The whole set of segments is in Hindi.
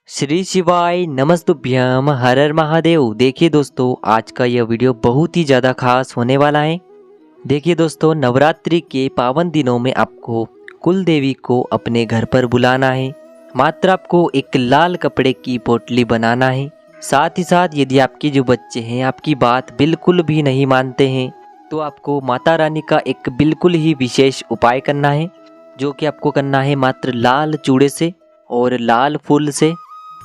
श्री शिवाय नमस्तुभ्यम हर हर महादेव। देखिए दोस्तों, आज का यह वीडियो बहुत ही ज़्यादा खास होने वाला है। देखिए दोस्तों, नवरात्रि के पावन दिनों में आपको कुल देवी को अपने घर पर बुलाना है। मात्र आपको एक लाल कपड़े की पोटली बनाना है। साथ ही साथ यदि आपके जो बच्चे हैं आपकी बात बिल्कुल भी नहीं मानते हैं तो आपको माता रानी का एक बिल्कुल ही विशेष उपाय करना है, जो कि आपको करना है मात्र लाल चूड़े से और लाल फूल से।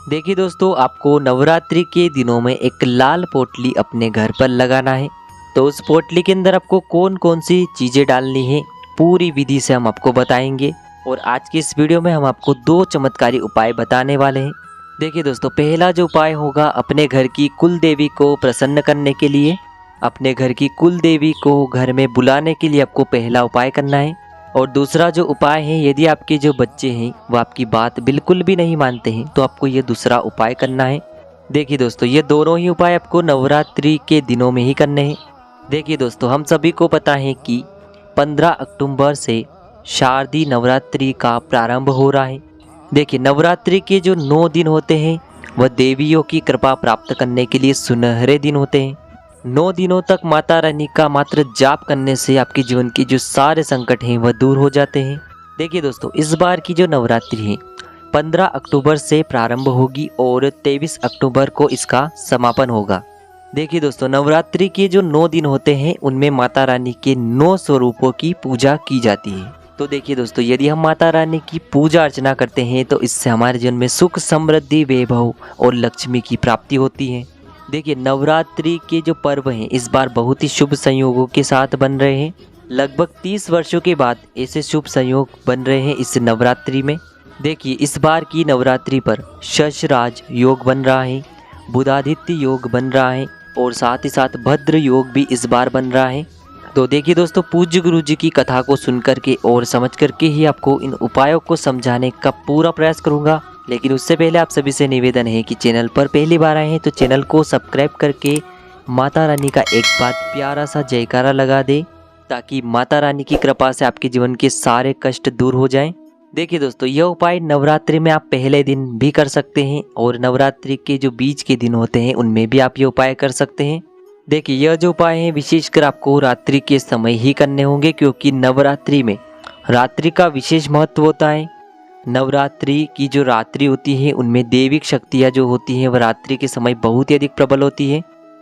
देखिए दोस्तों, आपको नवरात्रि के दिनों में एक लाल पोटली अपने घर पर लगाना है। तो उस पोटली के अंदर आपको कौन कौन सी चीज़ें डालनी है पूरी विधि से हम आपको बताएंगे। और आज की इस वीडियो में हम आपको 2 चमत्कारी उपाय बताने वाले हैं। देखिए दोस्तों, पहला जो उपाय होगा अपने घर की कुल देवी को प्रसन्न करने के लिए, अपने घर की कुल देवी को घर में बुलाने के लिए आपको पहला उपाय करना है। और दूसरा जो उपाय है, यदि आपके जो बच्चे हैं वो आपकी बात बिल्कुल भी नहीं मानते हैं तो आपको ये दूसरा उपाय करना है। देखिए दोस्तों, ये दोनों ही उपाय आपको नवरात्रि के दिनों में ही करने हैं। देखिए दोस्तों, हम सभी को पता है कि 15 अक्टूबर से शारदीय नवरात्रि का प्रारंभ हो रहा है। देखिए, नवरात्रि के जो 9 दिन होते हैं वह देवियों की कृपा प्राप्त करने के लिए सुनहरे दिन होते हैं। 9 दिनों तक माता रानी का मात्र जाप करने से आपके जीवन के जो सारे संकट हैं वह दूर हो जाते हैं। देखिए दोस्तों, इस बार की जो नवरात्रि है 15 अक्टूबर से प्रारंभ होगी और 23 अक्टूबर को इसका समापन होगा। देखिए दोस्तों, नवरात्रि के जो 9 दिन होते हैं उनमें माता रानी के 9 स्वरूपों की पूजा की जाती है। तो देखिए दोस्तों, यदि हम माता रानी की पूजा अर्चना करते हैं तो इससे हमारे जीवन में सुख, समृद्धि, वैभव और लक्ष्मी की प्राप्ति होती है। देखिए, नवरात्रि के जो पर्व हैं इस बार बहुत ही शुभ संयोगों के साथ बन रहे हैं। लगभग 30 वर्षों के बाद ऐसे शुभ संयोग बन रहे हैं इस नवरात्रि में। देखिए, इस बार की नवरात्रि पर शशराज योग बन रहा है, बुधादित्य योग बन रहा है और साथ ही साथ भद्र योग भी इस बार बन रहा है। तो देखिए दोस्तों, पूज्य गुरु जी की कथा को सुन करके और समझ करके ही आपको इन उपायों को समझाने का पूरा प्रयास करूँगा। लेकिन उससे पहले आप सभी से निवेदन है कि चैनल पर पहली बार आए हैं तो चैनल को सब्सक्राइब करके माता रानी का एक बार प्यारा सा जयकारा लगा दे, ताकि माता रानी की कृपा से आपके जीवन के सारे कष्ट दूर हो जाएं। देखिए दोस्तों, यह उपाय नवरात्रि में आप पहले दिन भी कर सकते हैं और नवरात्रि के जो बीच के दिन होते हैं उनमें भी आप ये उपाय कर सकते हैं। देखिए, यह जो उपाय है विशेषकर आपको रात्रि के समय ही करने होंगे, क्योंकि नवरात्रि में रात्रि का विशेष महत्व होता है। नवरात्रि की जो रात्रि होती है उनमें दैविक शक्तियाँ जो होती हैं वह रात्रि के समय बहुत ही अधिक प्रबल होती है।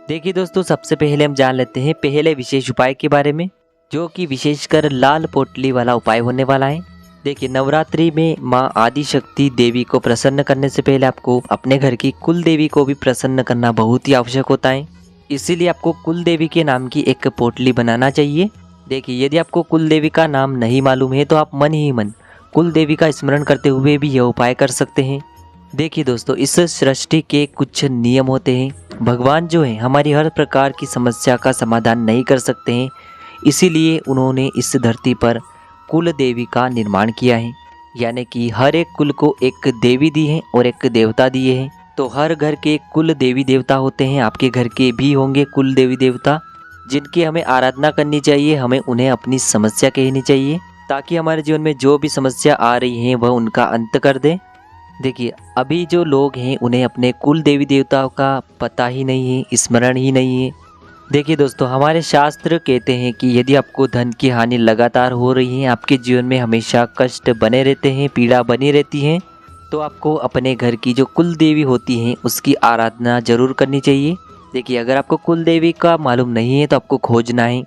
देखिए दोस्तों, सबसे पहले हम जान लेते हैं पहले विशेष उपाय के बारे में, जो कि विशेषकर लाल पोटली वाला उपाय होने वाला है। देखिए, नवरात्रि में माँ आदि शक्ति देवी को प्रसन्न करने से पहले आपको अपने घर की कुल देवी को भी प्रसन्न करना बहुत ही आवश्यक होता है। इसीलिए आपको कुल देवी के नाम की एक पोटली बनाना चाहिए। देखिए, यदि आपको कुल देवी का नाम नहीं मालूम है तो आप मन ही मन कुल देवी का स्मरण करते हुए भी यह उपाय कर सकते हैं। देखिए दोस्तों, इस सृष्टि के कुछ नियम होते हैं। भगवान जो है हमारी हर प्रकार की समस्या का समाधान नहीं कर सकते हैं, इसीलिए उन्होंने इस धरती पर कुल देवी का निर्माण किया है। यानी कि हर एक कुल को एक देवी दी है और एक देवता दिए हैं। तो हर घर के कुल देवी देवता होते हैं, आपके घर के भी होंगे कुल देवी देवता, जिनकी हमें आराधना करनी चाहिए। हमें उन्हें अपनी समस्या कहनी चाहिए, ताकि हमारे जीवन में जो भी समस्या आ रही है वह उनका अंत कर दें। देखिए, अभी जो लोग हैं उन्हें अपने कुल देवी देवताओं का पता ही नहीं है, स्मरण ही नहीं है। देखिए दोस्तों, हमारे शास्त्र कहते हैं कि यदि आपको धन की हानि लगातार हो रही है, आपके जीवन में हमेशा कष्ट बने रहते हैं, पीड़ा बनी रहती है, तो आपको अपने घर की जो कुल देवी होती हैं उसकी आराधना जरूर करनी चाहिए। देखिए, अगर आपको कुल देवी का मालूम नहीं है तो आपको खोजना है।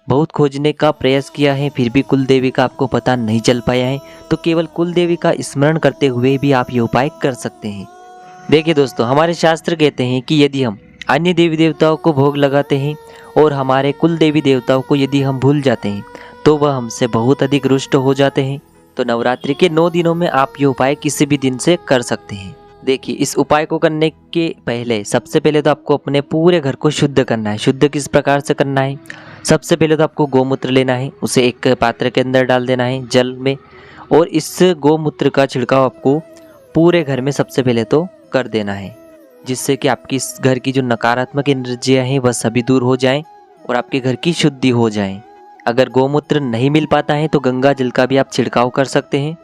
बहुत खोजने का प्रयास किया है फिर भी कुल देवी का आपको पता नहीं चल पाया है, तो केवल कुल देवी का स्मरण करते हुए भी आप ये उपाय कर सकते हैं। देखिए दोस्तों, हमारे शास्त्र कहते हैं कि यदि हम अन्य देवी देवताओं को भोग लगाते हैं और हमारे कुल देवी देवताओं को यदि हम भूल जाते हैं तो वह हमसे बहुत अधिक रुष्ट हो जाते हैं। तो नवरात्रि के 9 दिनों में आप ये उपाय किसी भी दिन से कर सकते हैं। देखिए, इस उपाय को करने के पहले सबसे पहले तो आपको अपने पूरे घर को शुद्ध करना है। शुद्ध किस प्रकार से करना है? सबसे पहले तो आपको गोमूत्र लेना है, उसे एक पात्र के अंदर डाल देना है जल में, और इस गोमूत्र का छिड़काव आपको पूरे घर में सबसे पहले तो कर देना है, जिससे कि आपकी इस घर की जो नकारात्मक एनर्जियाँ हैं वह सभी दूर हो जाएं और आपके घर की शुद्धि हो जाए। अगर गोमूत्र नहीं मिल पाता है तो गंगा जल का भी आप छिड़काव कर सकते हैं।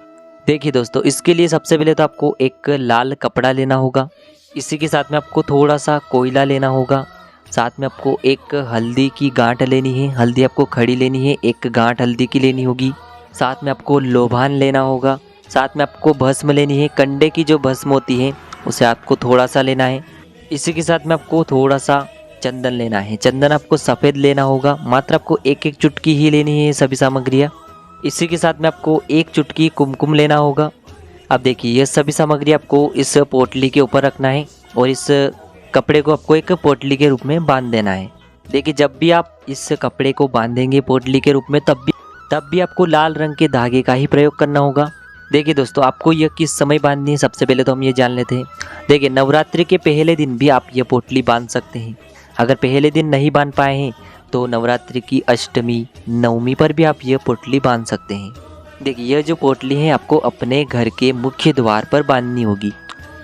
देखिए दोस्तों, इसके लिए सबसे पहले तो आपको एक लाल कपड़ा लेना होगा। इसी के साथ में आपको थोड़ा सा कोयला लेना होगा। साथ में आपको एक हल्दी की गांठ लेनी है। हल्दी आपको खड़ी लेनी है, एक गांठ हल्दी की लेनी होगी। साथ में आपको लोबान लेना होगा। साथ में आपको भस्म लेनी है। कंडे की जो भस्म होती है उसे आपको थोड़ा सा लेना है। इसी के साथ में आपको थोड़ा सा चंदन लेना है। चंदन आपको सफ़ेद लेना होगा। मात्र आपको एक एक चुटकी ही लेनी है ये सभी सामग्रियाँ। इसी के साथ में आपको एक चुटकी कुमकुम लेना होगा। अब देखिए, यह सभी सामग्री आपको इस पोटली के ऊपर रखना है और इस कपड़े को आपको एक पोटली के रूप में बांध देना है। देखिए, जब भी आप इस कपड़े को बांधेंगे पोटली के रूप में तब भी आपको लाल रंग के धागे का ही प्रयोग करना होगा। देखिए दोस्तों, आपको यह किस समय बांधनी है सबसे पहले तो हम ये जान लेते हैं। देखिए, नवरात्रि के पहले दिन भी आप ये पोटली बांध सकते हैं। अगर पहले दिन नहीं बांध पाए हैं तो नवरात्रि की अष्टमी नवमी पर भी आप ये पोटली बांध सकते हैं। देखिए, यह जो पोटली है आपको अपने घर के मुख्य द्वार पर बांधनी होगी।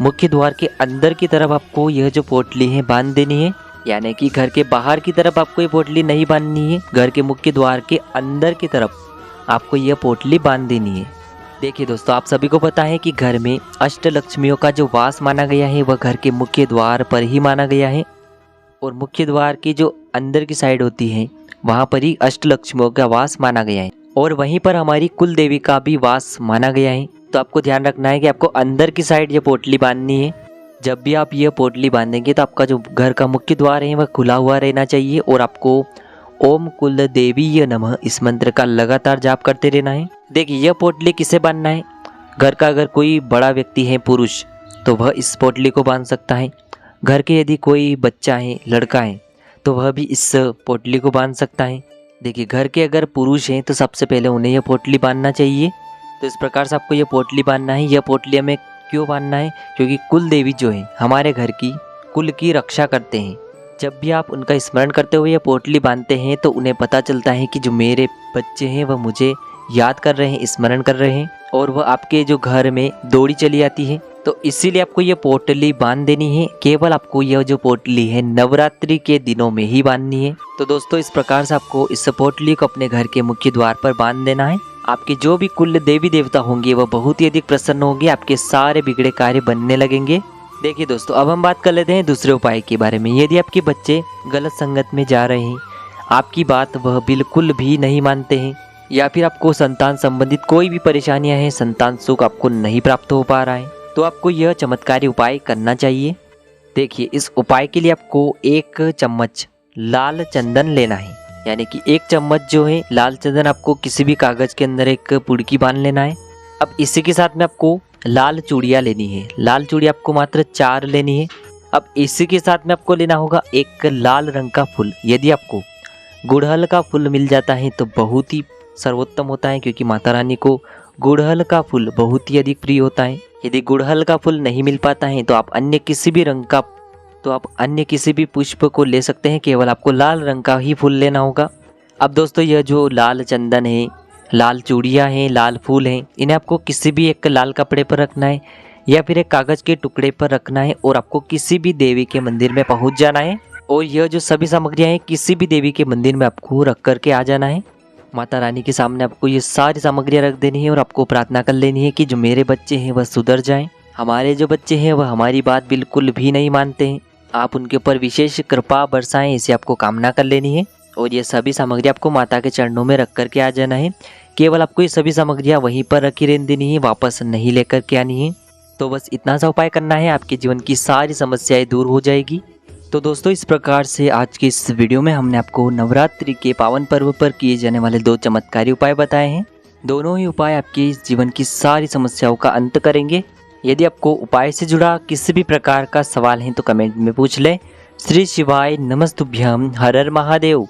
मुख्य द्वार के अंदर की तरफ आपको यह जो पोटली है बांध देनी है, यानी कि घर के बाहर की तरफ आपको ये पोटली नहीं बांधनी है। घर के मुख्य द्वार के अंदर की तरफ आपको यह पोटली बांध देनी है। देखिए दोस्तों, आप सभी को पता है कि घर में अष्टलक्ष्मियों का जो वास माना गया है वह घर के मुख्य द्वार पर ही माना गया है और मुख्य द्वार की जो अंदर की साइड होती है वहाँ पर ही अष्टलक्ष्मियों का वास माना गया है और वहीं पर हमारी कुल देवी का भी वास माना गया है। तो आपको ध्यान रखना है कि आपको अंदर की साइड ये पोटली बांधनी है। जब भी आप ये पोटली बांधेंगे तो आपका जो घर का मुख्य द्वार है वह खुला हुआ रहना चाहिए और आपको ओम कुल देवी नमः इस मंत्र का लगातार जाप करते रहना है। देखिए, यह पोटली किसे बांधना है। घर का अगर कोई बड़ा व्यक्ति है पुरुष तो वह इस पोटली को बांध सकता है। घर के यदि कोई बच्चा है लड़का है तो वह भी इस पोटली को बांध सकता है। देखिए, घर के अगर पुरुष हैं तो सबसे पहले उन्हें यह पोटली बांधना चाहिए। तो इस प्रकार से आपको यह पोटली बांधना है। यह पोटली हमें क्यों बांधना है? क्योंकि कुल देवी जो है हमारे घर की कुल की रक्षा करते हैं। जब भी आप उनका स्मरण करते हुए यह पोटली बांधते हैं तो उन्हें पता चलता है कि जो मेरे बच्चे हैं वह मुझे याद कर रहे हैं, स्मरण कर रहे हैं और वह आपके जो घर में दौड़ी चली आती है। तो इसीलिए आपको ये पोटली बांध देनी है। केवल आपको यह जो पोटली है नवरात्रि के दिनों में ही बांधनी है। तो दोस्तों, इस प्रकार से आपको इस पोटली को अपने घर के मुख्य द्वार पर बांध देना है। आपके जो भी कुल देवी देवता होंगे वह बहुत ही अधिक प्रसन्न होंगे। आपके सारे बिगड़े कार्य बनने लगेंगे। देखिए दोस्तों, अब हम बात कर लेते हैं दूसरे उपाय के बारे में। यदि आपके बच्चे गलत संगत में जा रहे हैं, आपकी बात वह बिल्कुल भी नहीं मानते हैं या फिर आपको संतान संबंधित कोई भी परेशानियां हैं, संतान सुख आपको नहीं प्राप्त हो पा रहा है, तो आपको यह चमत्कारी उपाय करना चाहिए। देखिए, इस उपाय के लिए आपको 1 चम्मच लाल चंदन लेना है। यानी कि 1 चम्मच जो है लाल चंदन आपको किसी भी कागज के अंदर एक पुड़की बांध लेना है। अब इसी के साथ में आपको लाल चूड़ियाँ लेनी है। लाल चूड़ी आपको मात्र 4 लेनी है। अब इसी के साथ में आपको लेना होगा एक लाल रंग का फूल। यदि आपको गुड़हल का फूल मिल जाता है तो बहुत ही सर्वोत्तम होता है, क्योंकि माता रानी को गुड़हल का फूल बहुत ही अधिक प्रिय होता है। यदि गुड़हल का फूल नहीं मिल पाता है तो आप अन्य किसी भी पुष्प को ले सकते हैं। केवल आपको लाल रंग का ही फूल लेना होगा। अब दोस्तों, यह जो लाल चंदन है, लाल चूड़ियाँ हैं, लाल फूल हैं, इन्हें आपको किसी भी एक लाल कपड़े पर रखना है या फिर एक कागज के टुकड़े पर रखना है और आपको किसी भी देवी के मंदिर में पहुंच जाना है और यह जो सभी सामग्रियां हैं किसी भी देवी के मंदिर में आपको रख करके आ जाना है। माता रानी के सामने आपको ये सारी सामग्रियां रख देनी है और आपको प्रार्थना कर लेनी है कि जो मेरे बच्चे हैं वह सुधर जाएं। हमारे जो बच्चे हैं वह हमारी बात बिल्कुल भी नहीं मानते हैं, आप उनके ऊपर विशेष कृपा बरसाएं, इसे आपको कामना कर लेनी है। और ये सभी सामग्री आपको माता के चरणों में रख करके आ जाना है। केवल आपको ये सभी सामग्रियाँ वहीं पर रखी रहने देनी है, वापस नहीं लेकर के आनी है। तो बस इतना सा उपाय करना है, आपके जीवन की सारी समस्याएं दूर हो जाएगी। तो दोस्तों, इस प्रकार से आज की इस वीडियो में हमने आपको नवरात्रि के पावन पर्व पर किए जाने वाले 2 चमत्कारी उपाय बताए हैं। दोनों ही उपाय आपके जीवन की सारी समस्याओं का अंत करेंगे। यदि आपको उपाय से जुड़ा किसी भी प्रकार का सवाल है तो कमेंट में पूछ लें। श्री शिवाय नमस्तुभ्यम। हर हर महादेव।